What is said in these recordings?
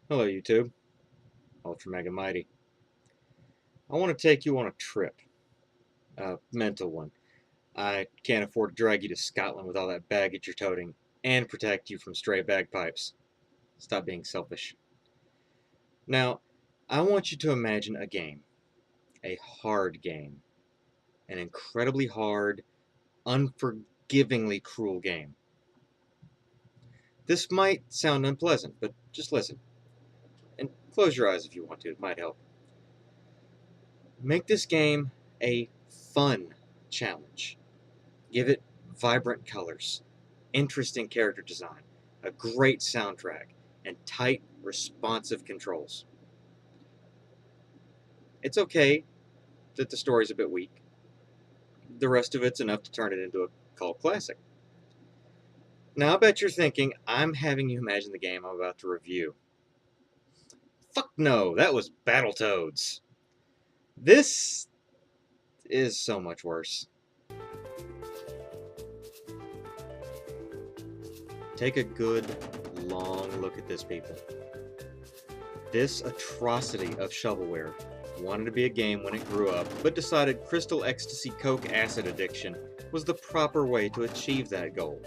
Hello YouTube, ultramegamighty. I want to take you on a trip, a mental one. I can't afford to drag you to Scotland with all that baggage you're toting, and protect you from stray bagpipes. Stop being selfish. Now, I want you to imagine a game, a hard game, an incredibly hard, unforgivingly cruel game. This might sound unpleasant, but just listen. And close your eyes if you want to, it might help. Make this game a fun challenge. Give it vibrant colors, interesting character design, a great soundtrack, and tight, responsive controls. It's okay that the story's a bit weak. The rest of it's enough to turn it into a cult classic. Now I bet you're thinking, I'm having you imagine the game I'm about to review. Fuck no, that was Battletoads. This is so much worse. Take a good, long look at this, people. This atrocity of shovelware wanted to be a game when it grew up, but decided crystal ecstasy coke acid addiction was the proper way to achieve that goal.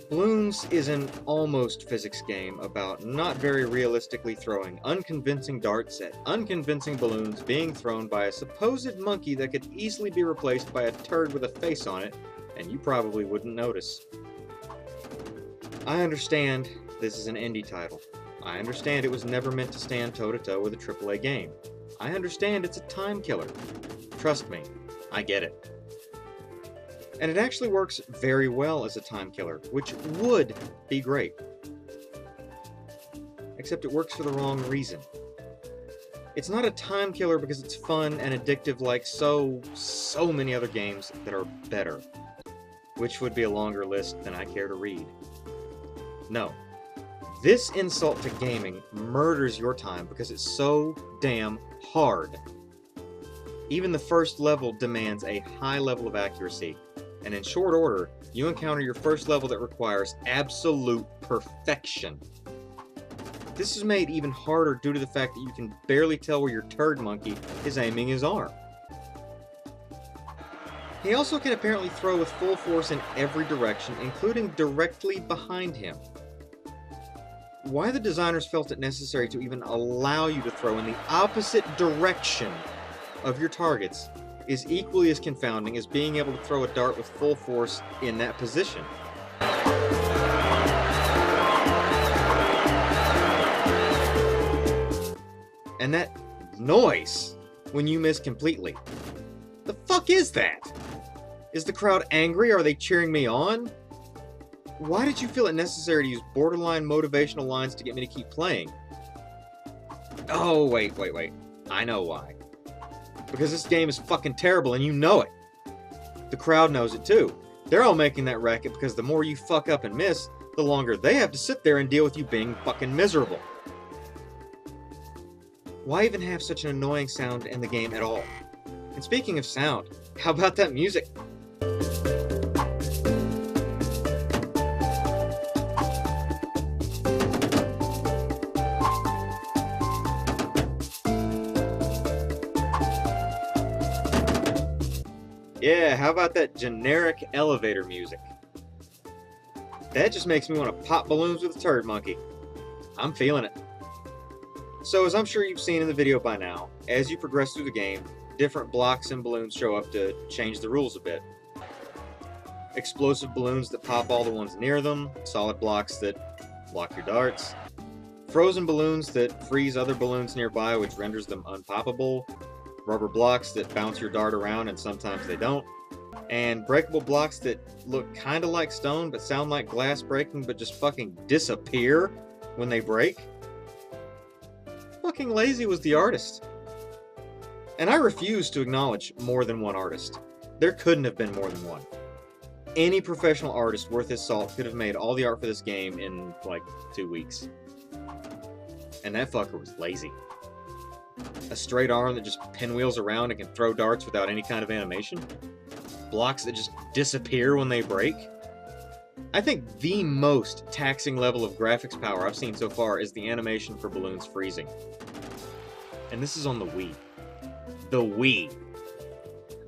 Bloons is an almost physics game about not very realistically throwing unconvincing darts at unconvincing balloons being thrown by a supposed monkey that could easily be replaced by a turd with a face on it, and you probably wouldn't notice. I understand this is an indie title. I understand it was never meant to stand toe-to-toe with a AAA game. I understand it's a time killer. Trust me, I get it. And it actually works very well as a time killer, which would be great. Except it works for the wrong reason. It's not a time killer because it's fun and addictive like so many other games that are better, which would be a longer list than I care to read. No. This insult to gaming murders your time because it's so damn hard. Even the first level demands a high level of accuracy, and in short order, you encounter your first level that requires absolute perfection. This is made even harder due to the fact that you can barely tell where your turd monkey is aiming his arm. He also can apparently throw with full force in every direction, including directly behind him. Why the designers felt it necessary to even allow you to throw in the opposite direction of your targets is equally as confounding as being able to throw a dart with full force in that position. And that noise when you miss completely. The fuck is that? Is the crowd angry? Are they cheering me on? Why did you feel it necessary to use borderline motivational lines to get me to keep playing? Oh, wait. I know why. Because this game is fucking terrible and you know it. The crowd knows it too. They're all making that racket because the more you fuck up and miss, the longer they have to sit there and deal with you being fucking miserable. Why even have such an annoying sound in the game at all? And speaking of sound, how about that music? Yeah, how about that generic elevator music? That just makes me want to pop balloons with a turd monkey. I'm feeling it. So as I'm sure you've seen in the video by now, as you progress through the game, different blocks and balloons show up to change the rules a bit. Explosive balloons that pop all the ones near them, solid blocks that block your darts, frozen balloons that freeze other balloons nearby which renders them unpoppable, rubber blocks that bounce your dart around and sometimes they don't, and breakable blocks that look kinda like stone but sound like glass breaking but just fucking disappear when they break. Fucking lazy was the artist. And I refuse to acknowledge more than one artist. There couldn't have been more than one. Any professional artist worth his salt could have made all the art for this game in, like, 2 weeks. And that fucker was lazy. A straight arm that just pinwheels around and can throw darts without any kind of animation? Blocks that just disappear when they break? I think the most taxing level of graphics power I've seen so far is the animation for Bloons freezing. And this is on the Wii. The Wii.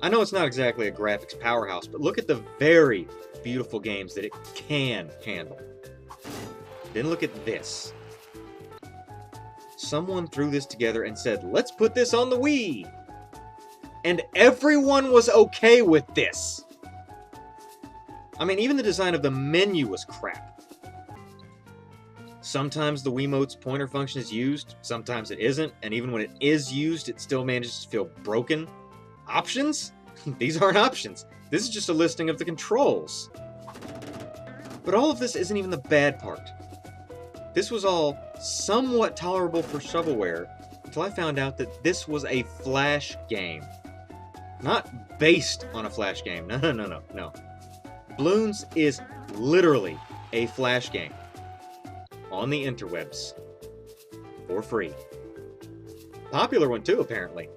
I know it's not exactly a graphics powerhouse, but look at the very beautiful games that it can handle. Then look at this. Someone threw this together and said, let's put this on the Wii! And everyone was okay with this! I mean, even the design of the menu was crap. Sometimes the Wiimote's pointer function is used, sometimes it isn't, and even when it is used, it still manages to feel broken. Options? These aren't options. This is just a listing of the controls. But all of this isn't even the bad part. This was all somewhat tolerable for shovelware until I found out that this was a Flash game. Not based on a Flash game. No. Bloons is literally a Flash game. On the interwebs. For free. Popular one too, apparently.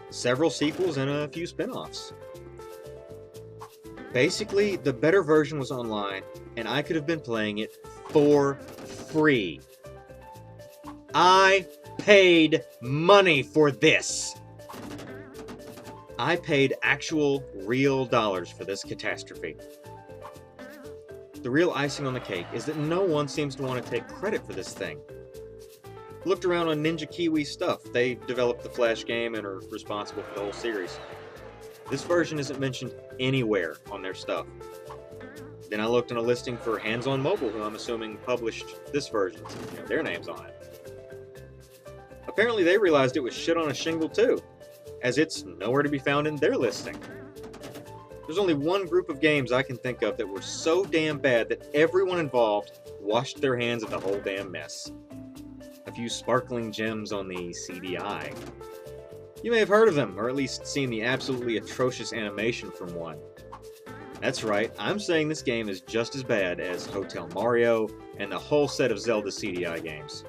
Several sequels and a few spin-offs. Basically, the better version was online, and I could have been playing it for free. I paid money for this! I paid actual, real dollars for this catastrophe. The real icing on the cake is that no one seems to want to take credit for this thing. Looked around on Ninja Kiwi stuff. They developed the Flash game and are responsible for the whole series. This version isn't mentioned anywhere on their stuff. Then I looked in a listing for Hands on Mobile, who I'm assuming published this version, so their name's on it. Apparently they realized it was shit on a shingle too, as it's nowhere to be found in their listing. There's only one group of games I can think of that were so damn bad that everyone involved washed their hands of the whole damn mess. A few sparkling gems on the CDI. You may have heard of them, or at least seen the absolutely atrocious animation from one. That's right, I'm saying this game is just as bad as Hotel Mario and the whole set of Zelda CDI games.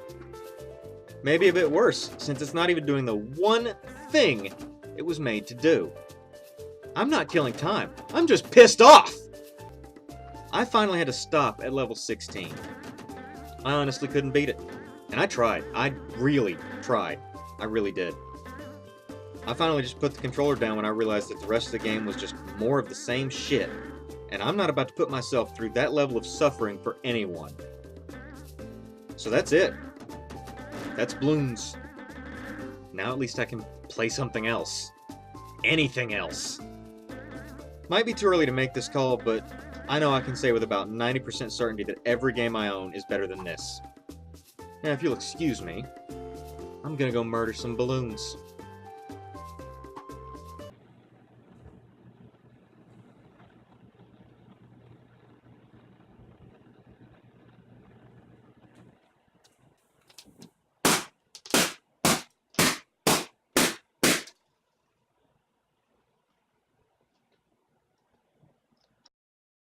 Maybe a bit worse, since it's not even doing the one thing it was made to do. I'm not killing time, I'm just pissed off! I finally had to stop at level 16. I honestly couldn't beat it. And I tried. I really tried. I really did. I finally just put the controller down when I realized that the rest of the game was just more of the same shit. And I'm not about to put myself through that level of suffering for anyone. So that's it. That's Bloons. Now at least I can play something else. Anything else. Might be too early to make this call, but I know I can say with about 90% certainty that every game I own is better than this. Now, if you'll excuse me, I'm gonna go murder some balloons.